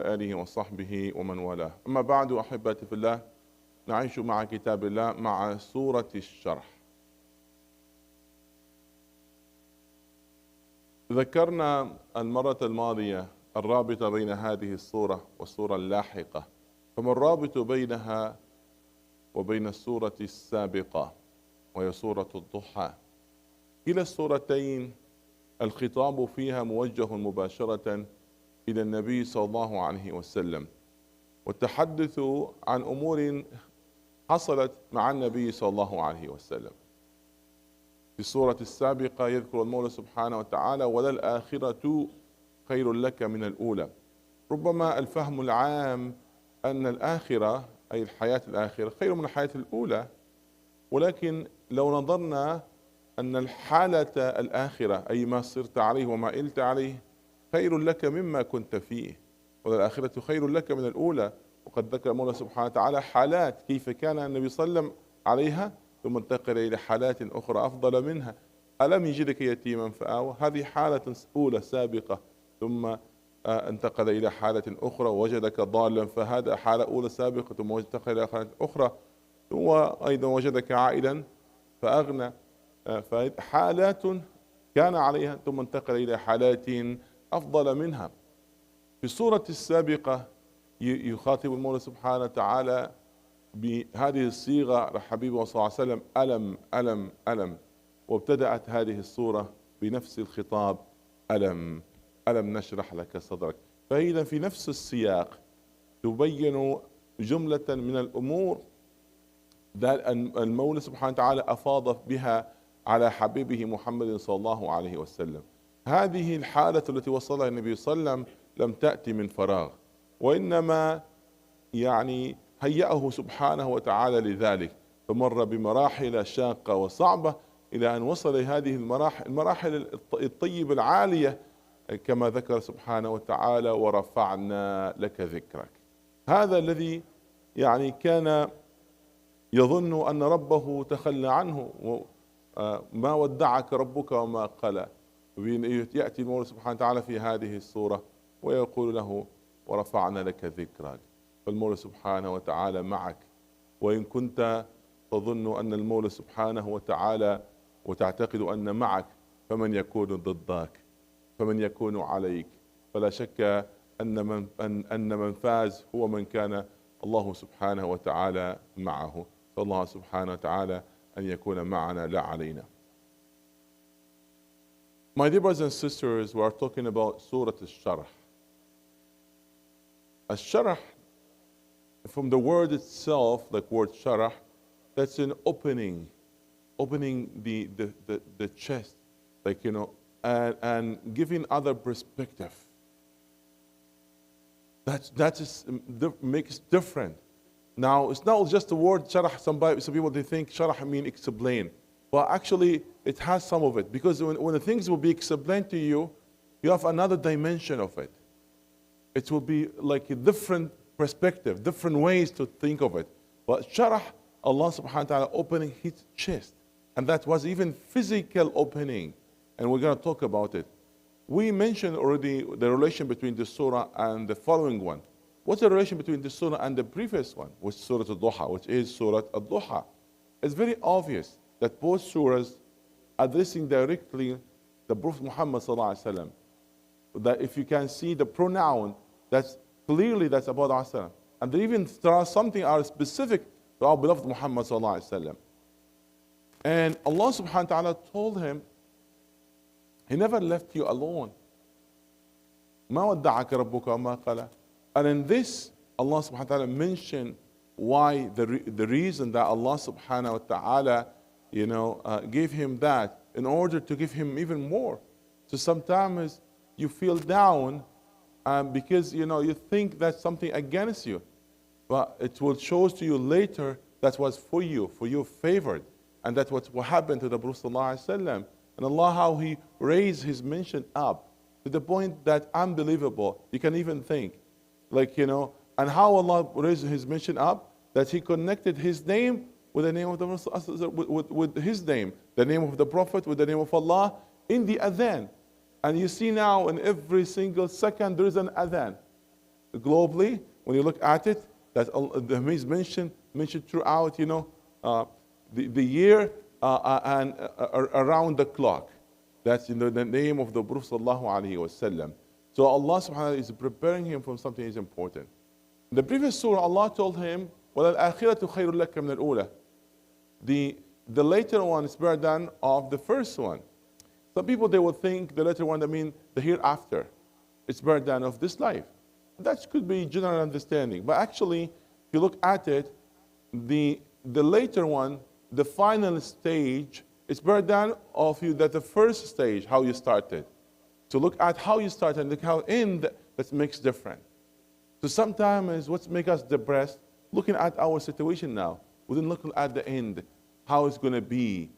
آله وصحبه ومن والاه. أما بعد أحبتي في الله، نعيش مع كتاب الله مع سورة الشرح. ذكرنا المرة الماضية الرابط بين هذه السورة والسورة اللاحقة، فما الرابط بينها وبين السورة السابقة وهي سورة الضحى؟ كلا السورتين الخطاب فيها موجه مباشرة إلى النبي صلى الله عليه وسلم، والتحدث عن أمور حصلت مع النبي صلى الله عليه وسلم. في السورة السابقة يذكر المولى سبحانه وتعالى: وللآخرة خير لك من الأولى. ربما الفهم العام أن الآخرة أي الحياة الآخرة خير من الحياة الأولى، ولكن لو نظرنا أن الحالة الآخرة أي ما صرت عليه وما إلت عليه خير لك مما كنت فيه، وللآخرة خير لك من الأولى. وقد ذكر المولى سبحانه وتعالى حالات كيف كان النبي صلى الله عليه وسلم عليها، ثم انتقل إلى حالات أخرى أفضل منها. ألم يجدك يتيما فآوى، هذه حالة أولى سابقة، ثم انتقل إلى حالة أخرى وجدك ضالا، فهذا حالة أولى سابقة، ثم انتقل إلى حالة أخرى، وأيضا وجدك عائلا فأغنى. فحالات كان عليها ثم انتقل إلى حالات أفضل منها. في السورة السابقة يخاطب المولى سبحانه وتعالى بهذه الصيغة لحبيبه صلى الله عليه وسلم: ألم ألم ألم. وابتدأت هذه السورة بنفس الخطاب: ألم ألم نشرح لك صدرك. فإذا في نفس السياق تبين جملة من الأمور المولى سبحانه وتعالى أفاض بها على حبيبه محمد صلى الله عليه وسلم. هذه الحالة التي وصلها النبي صلى الله عليه وسلم لم تأتي من فراغ، وإنما هيأه سبحانه وتعالى لذلك، فمر بمراحل شاقة وصعبة إلى أن وصل لهذه المراحل الطيبة العالية، كما ذكر سبحانه وتعالى: ورفعنا لك ذكرك. هذا الذي كان يظن أن ربه تخلى عنه، ما ودعك ربك وما قلى. يأتي المولى سبحانه وتعالى في هذه السورة ويقول له: ورفعنا لك ذكرك. فالمولى سبحانه وتعالى معك، وإن كنت تظن أن المولى سبحانه وتعالى وتعتقد أن معك، فمن يكون ضدك؟ فمن يكون عليك؟ فلا شك أن من فاز هو من كان الله سبحانه وتعالى معه. فالله سبحانه وتعالى أن يكون معنا لا علينا. My dear brothers and sisters, we are talking about Surah Al-Sharh. Al-Sharh, from the word itself, like word Sharh, that's an opening the chest, and giving other perspective. Makes different. Now, it's not just the word sharh. Some people they think sharh mean explain, but actually it has some of it, because when the things will be explained to you, you have another dimension of it. It will be like a different perspective, different ways to think of it. But sharh, Allah subhanahu wa ta'ala opening his chest, and that was even physical opening, and we're going to talk about it. We mentioned already the relation between this surah and the following one. What's the relation between this surah and the previous one, which is Surah Al-Duha, which is Surah Al-Duha? It's very obvious that both surahs addressing directly the Prophet Muhammad sallallahu alaihi wasallam. That if you can see the pronoun, that's about Rasulullah, and they even something are specific to our beloved Muhammad sallallahu alaihi wasallam. And Allah subhanahu wa ta'ala told him, He never left you alone. ما ودعك ربك وما قلى. And in this, Allah subhanahu wa ta'ala mentioned why the reason that Allah subhanahu wa ta'ala gave him that, in order to give him even more. So sometimes you feel down because you think that's something against you, but it will show to you later that was for you favored, and that's what happened to the Prophet sallallahu alaihi wasallam. And Allah, how He raised His mention up to the point that unbelievable. You can even think, and how Allah raised His mention up, that He connected His name with the name of the with His name, the name of the Prophet with the name of Allah in the adhan. And you see now in every single second there is an adhan. globally, when you look at it, that he's mentioned throughout, the year and around the clock. That's the name of the Prophet sallallahu alaihi wasallam. So Allah subhanahu wa ta'ala is preparing him for something is important. In the previous surah, Allah told him, وَلَلْآخِرَةُ خَيْرٌ لَكَ مِنَ الْأُولَى. The later one is better than of the first one. Some people, they will think the later one, I mean the hereafter. It's better than of this life. That could be general understanding. But actually, if you look at it, the later one, the final stage, is better than of you that the first stage, how you started. So look at how you started and look how end that makes different. So sometimes what's make us depressed, looking at our situation now, we didn't look at the end, how it's going to be.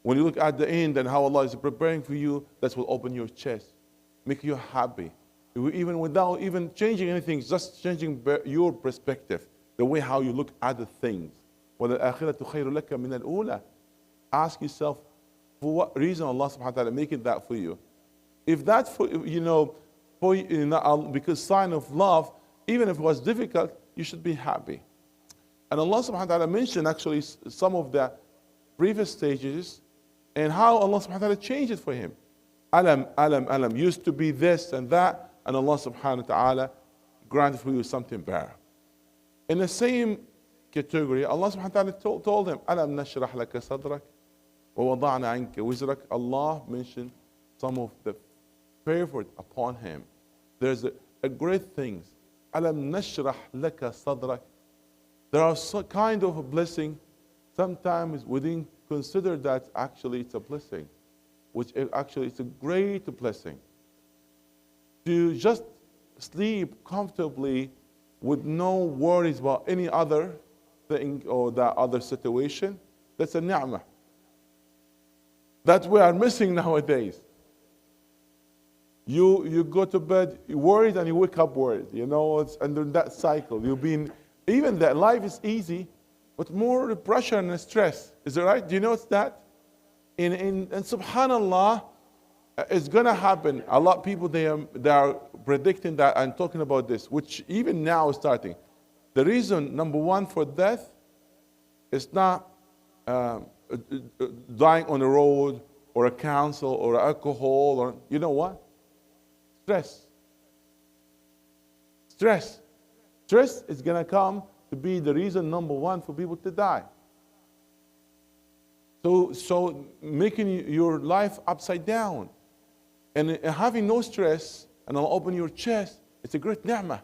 When you look at the end and how Allah is preparing for you, that will open your chest, make you happy. Even without even changing anything, just changing your perspective, the way how you look at the things. وَلَلْآخِرَةُ خَيْرٌ لَكَ مِنَ الْأُولَى. Ask yourself, for what reason Allah subhanahu wa ta'ala making that for you? If that for because sign of love, even if it was difficult, you should be happy. And Allah subhanahu wa ta'ala mentioned actually some of the previous stages and how Allah subhanahu wa ta'ala changed it for him. Alam used to be this and that, and Allah subhanahu wa ta'ala granted for you something better. In the same category, Allah subhanahu wa ta'ala told him, Alam nashrah laka sadrak wa wada'na anka wizrak. Allah mentioned some of the favor upon him. There's a great things. Alam nashrah laka sadrak. There are some kind of a blessing. Sometimes we didn't consider that actually it's a blessing, which actually it's a great blessing. To just sleep comfortably with no worries about any other thing or that other situation, that's a ni'mah. That we are missing nowadays. You go to bed worried and you wake up worried. It's under that cycle. Even that life is easy, but more pressure and stress. Is it right? Do you know it's that? And subhanallah, it's gonna happen. A lot of people they are predicting that and talking about this, which even now is starting. The reason number one for death is not dying on the road or a council or alcohol or you know what? Stress is gonna come to be the reason number one for people to die. So making your life upside down and having no stress, and I'll open your chest, it's a great ni'mah.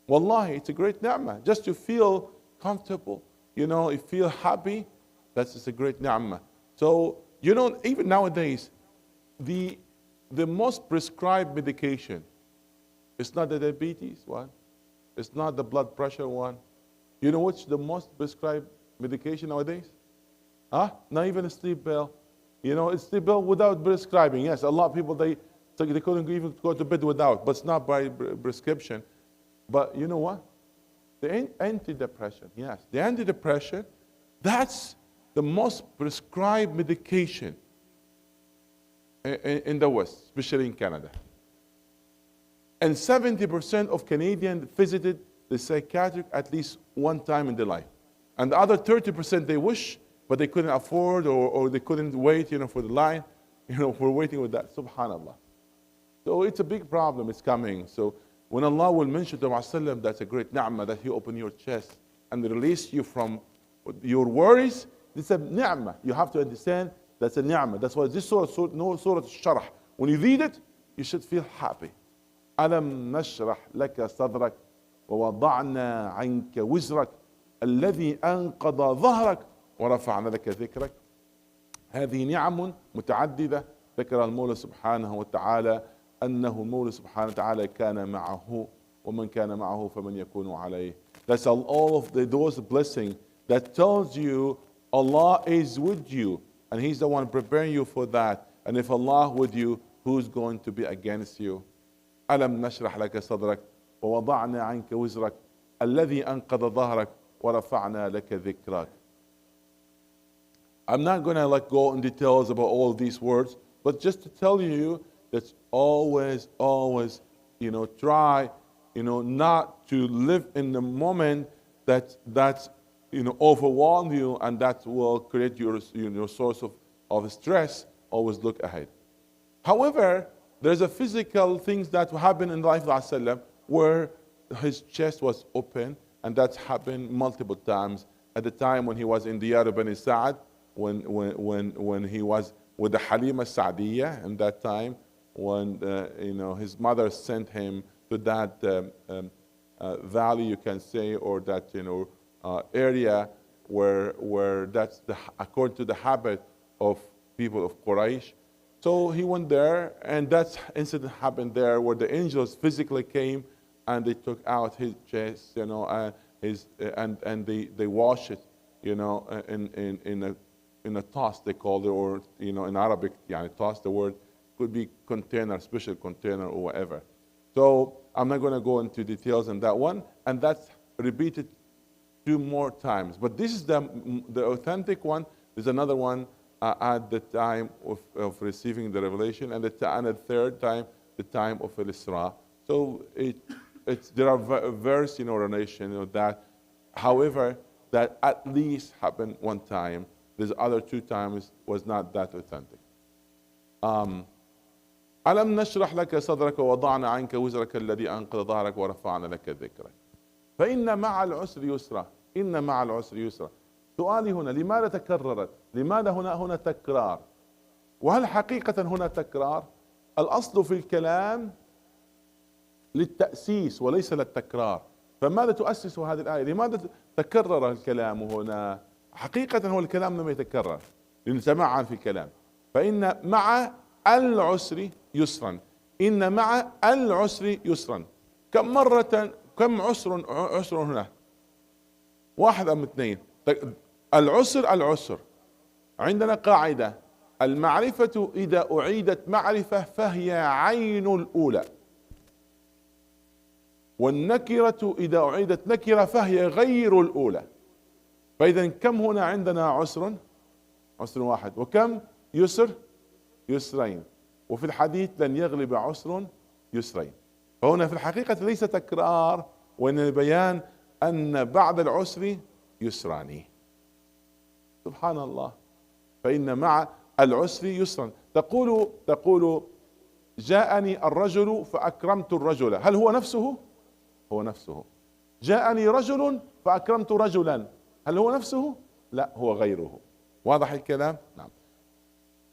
Wallahi, it's a great ni'mah. Just to feel comfortable, you feel happy, that's just a great ni'mah. So, even nowadays, the most prescribed medication, it's not the diabetes one, it's not the blood pressure one. You know what's the most prescribed medication nowadays? Not even a sleep pill. It's sleep pill without prescribing. Yes, a lot of people, they couldn't even go to bed without, but it's not by prescription. But you know what? The antidepressant, yes. The antidepressant, that's the most prescribed medication in the West, especially in Canada. And 70% of Canadians visited the psychiatric at least one time in their life. And the other 30% they wish, but they couldn't afford or they couldn't wait, for the line, for waiting with that. Subhanallah. So it's a big problem, it's coming. So when Allah will mention to Muhammad, that's a great ni'mah that He open your chest and release you from your worries. It's a ni'mah. You have to understand that's a ni'mah. That's why this surah Al-Sharh, when you read it, you should feel happy. ألم نشرح لك صدرك ووضعنا عنك وزرك الذي أنقض ظهرك ورفعنا لك ذكرك. هذه نعم متعددة ذكر المولى سبحانه وتعالى أنه المولى سبحانه وتعالى كان معه ومن كان معه فمن يكون عليه. That's all of those blessings that tells you Allah is with you and He's the one preparing you for that. And if Allah with you, who's going to be against you? ألم نشرح لك صدرك ووضعنا عنك وزرك الذي أنقض ظهرك ورفعنا لك ذكرك. I'm not going to go in details about all these words, but just to tell you that always, try not to live in the moment that overwhelm you and that will create your source of stress. Always look ahead. However, there's a physical things that happen in the life of Rasulullah where his chest was open, and that's happened multiple times. At the time when he was in Diyar Bani Sa'ad, when he was with the Halima Sa'diyah, in that time when his mother sent him to that valley, you can say, or that area where that's according to the habit of people of Quraysh. So he went there, and that incident happened there where the angels physically came and they took out his chest, and they wash it, in a toss, they call it, or in Arabic, toss, the word could be container, special container or whatever. So I'm not going to go into details on that one, and that's repeated 2 more times. But this is the authentic one. There's another one at the time of receiving the revelation, and the third time, the time of Al-Isra. So there are various narration that, however, that at least happened 1 time. There's other 2 times was not that authentic. ألم نشرح لك صدرك ووضعنا عنك وزرك الذي أنقض ظهرك ورفعنا لك ذكرك فإن مع العسر يسرا إن مع العسر يسرا. سؤالي هنا، لماذا تكررت؟ لماذا هنا تكرار؟ وهل حقيقة هنا تكرار؟ الأصل في الكلام للتأسيس وليس للتكرار. فماذا تؤسس هذه الآية؟ لماذا تكرر الكلام هنا؟ حقيقة هو الكلام لم يتكرر، لنسمع في الكلام. فإن مع العسر يسرا، إن مع العسر يسرا. كم عسر هنا؟ 1 أم 2؟ العسر عندنا قاعدة: المعرفة إذا أعيدت معرفة فهي عين الأولى، والنكرة إذا أعيدت نكرة فهي غير الأولى. فإذا كم هنا عندنا عسر 1، وكم يسرين، وفي الحديث لن يغلب عسر يسرين. فهنا في الحقيقة ليس تكرار، وإن بيان أن بعد العسر يسران. سبحان الله. فإن مع العسر يسرا. تقول جاءني الرجل فأكرمت الرجل، هل هو نفسه؟ هو نفسه. جاءني رجل فأكرمت رجلا، هل هو نفسه؟ لا، هو غيره. واضح الكلام؟ نعم.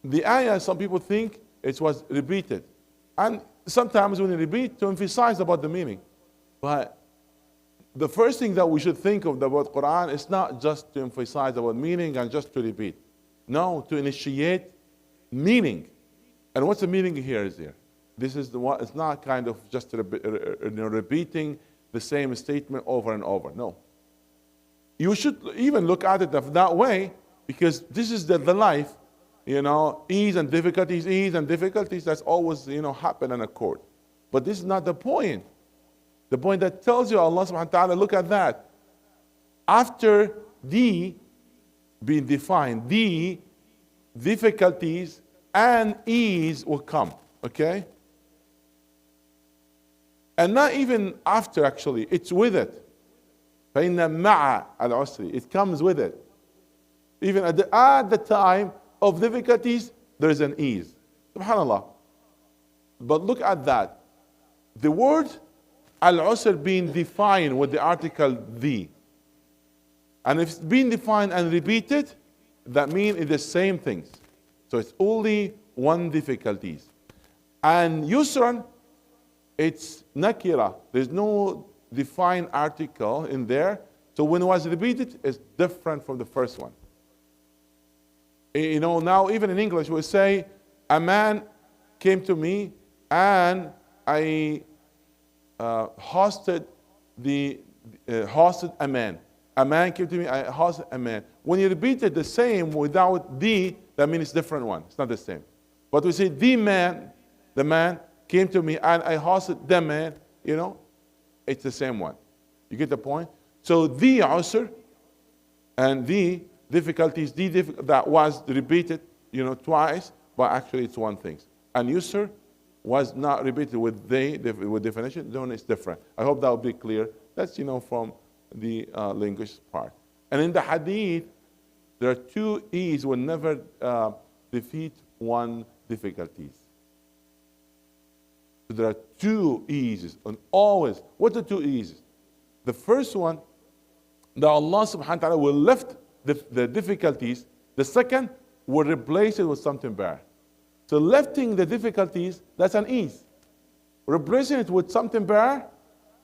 The ayah, some people think it was repeated, and sometimes when you repeat to emphasize about the meaning. But the first thing that we should think of about Quran is not just to emphasize about meaning and just to repeat. No, to initiate meaning. And what's the meaning here is here? This is the one. It's not kind of just repeating the same statement over and over. No. You should even look at it that way, because this is the life. Ease and difficulties, that's always, happen in a court. But this is not the point. The point that tells you Allah subhanahu wa ta'ala, look at that. After the being defined, the difficulties and ease will come. Okay? And not even after, actually, it's with it. فَإِنَّ مَعَ الْعُسْرِ, it comes with it. Even at the time of difficulties, there is an ease. SubhanAllah. But look at that. The word al-usr being defined with the article the. And if it's being defined and repeated, that means it's the same things. So it's only one difficulties. And yusran, it's nakira. There's no defined article in there. So when it was repeated, it's different from the first one. Now even in English we say, a man came to me and I hosted a man. A man came to me, I hosted a man. When you repeat it the same without the, that means it's a different one. It's not the same. But we say the man came to me and I hosted the man, it's the same one. You get the point? So the usr and the difficulties, that was repeated, twice, but actually it's one thing. And yusr was not repeated with they, with definition, then it's different. I hope that will be clear. That's, from the language part. And in the hadith, there are two ease will never defeat one difficulties. So there are two eases, and always. What are two eases? The first one, that Allah subhanahu wa ta'ala will lift the difficulties. The second, will replace it with something better. So lifting the difficulties, that's an ease. Replacing it with something better,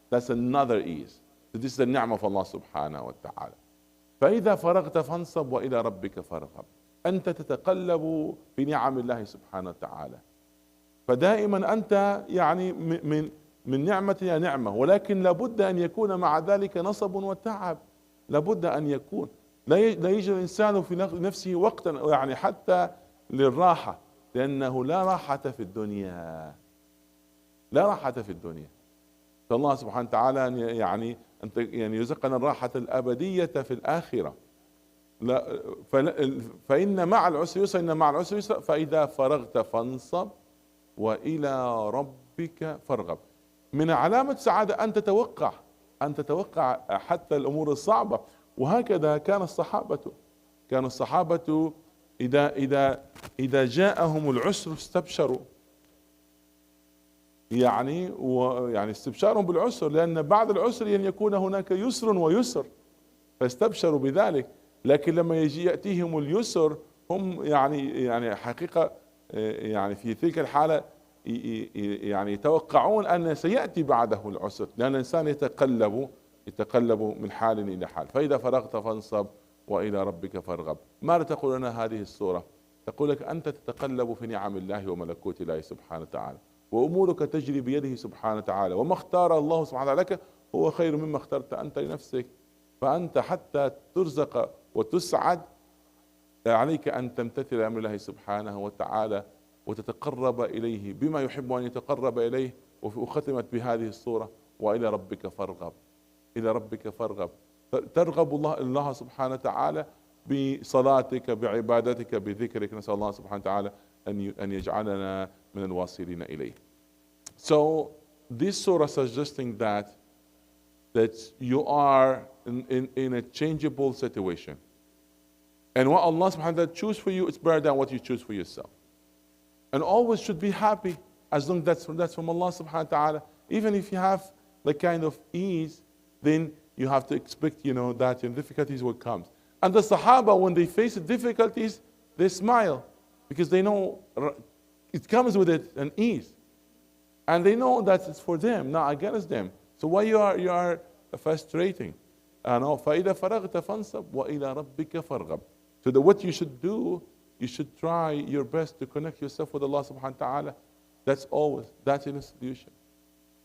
that's another ease. So this is the ni'mah of Allah subhanahu wa ta'ala. فإذا فرغت فانصب وإلى ربك فارغب. أنت تتقلب في نعم الله سبحانه وتعالى. فدائما أنت من نعمة إلى نعمة، ولكن لابد أن يكون مع ذلك نصب وتعب. لابد أن يكون لا يجد الإنسان في نفسه وقتا حتى للراحة، لأنه لا راحة في الدنيا. لا راحة في الدنيا. فالله سبحانه وتعالى أن يرزقنا الراحة الأبدية في الآخرة. لا فإن مع العسر يسرا، إن مع العسر يسرا، فإذا فرغت فانصب وإلى ربك فارغب. من علامة السعادة أن تتوقع حتى الأمور الصعبة. وهكذا كان الصحابة إذا جاءهم العسر استبشروا، استبشارهم بالعسر، لأن بعد العسر يكون هناك يسر ويسر، فاستبشروا بذلك. لكن لما يأتيهم اليسر هم حقيقة في تلك الحالة يتوقعون أن سيأتي بعده العسر، لأن الإنسان يتقلب من حال إلى حال. فإذا فرغت فانصب وإلى ربك فارغب. ماذا تقول لنا هذه السورة؟ تقول لك أنت تتقلب في نعم الله وملكوت الله سبحانه وتعالى، وأمورك تجري بيده سبحانه وتعالى، وما اختار الله سبحانه وتعالى لك هو خير مما اخترت أنت لنفسك. فأنت حتى ترزق وتسعد عليك أن تمتثل أمر الله سبحانه وتعالى وتتقرب إليه بما يحب أن يتقرب إليه. وختمت بهذه الصورة وإلى ربك فارغب. إلى ربك فارغب، ترغب الله سبحانه وتعالى بصلاتك، بعبادتك، بذكرك. نسأل الله سبحانه وتعالى أن يجعلنا من الواصلين إليه. So this surah suggesting that you are in a changeable situation, and what Allah subhanahu wa ta'ala choose for you is better than what you choose for yourself. And always should be happy as long as that's from Allah subhanahu wa ta'ala. Even if you have the kind of ease, then you have to expect that difficulties will come. And the Sahaba, when they face difficulties, they smile because they know it comes with it an ease, and they know that it's for them, not against them. So why you are frustrating? فَإِذَا فَرَغْتَ فَانْصَبْ وَإِلَى رَبِّكَ فَارْغَبْ. So what you should do, you should try your best to connect yourself with Allah subhanahu wa ta'ala. That's in a solution.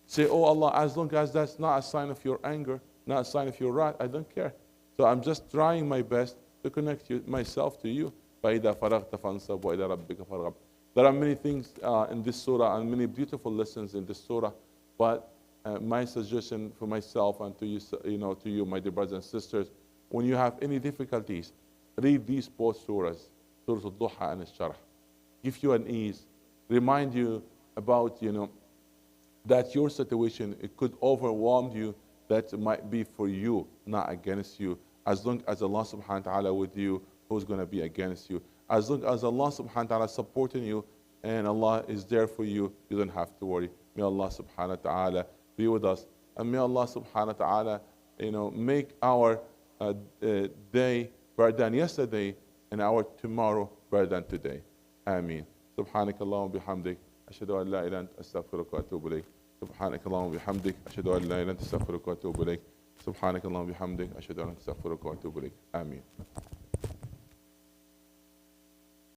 Say, oh Allah, as long as that's not a sign of your anger, not a sign of your wrath, I don't care. So I'm just trying my best to connect myself to you. فَإِذَا فَرَغْتَ فَانْصَبْ وَإِلَى رَبِّكَ فَارْغَبْ. There are many things in this surah and many beautiful lessons in this surah, but my suggestion for myself and to you, my dear brothers and sisters, when you have any difficulties, read these both surahs, Surah Al-Duha and Al-Sharh. Give you an ease, remind you about that your situation, it could overwhelm you, that it might be for you, not against you. As long as Allah subhanahu wa ta'ala with you, who's going to be against you? As long as Allah subhanahu wa ta'ala is supporting you and Allah is there for you, you don't have to worry. May Allah subhanahu wa ta'ala be with us. And may Allah subhanahu wa ta'ala, make our day better than yesterday and our tomorrow better than today. Ameen. سبحانك اللهم وبحمدك أشهد أن لا إله إلا أنت أستغفرك وأتوب إليك. سبحانك اللهم وبحمدك أشهد أن لا إله إلا أنت أستغفرك وأتوب إليك. سبحانك اللهم وبحمدك أشهد أن لا إله إلا أنت أستغفرك وأتوب إليك. آمين.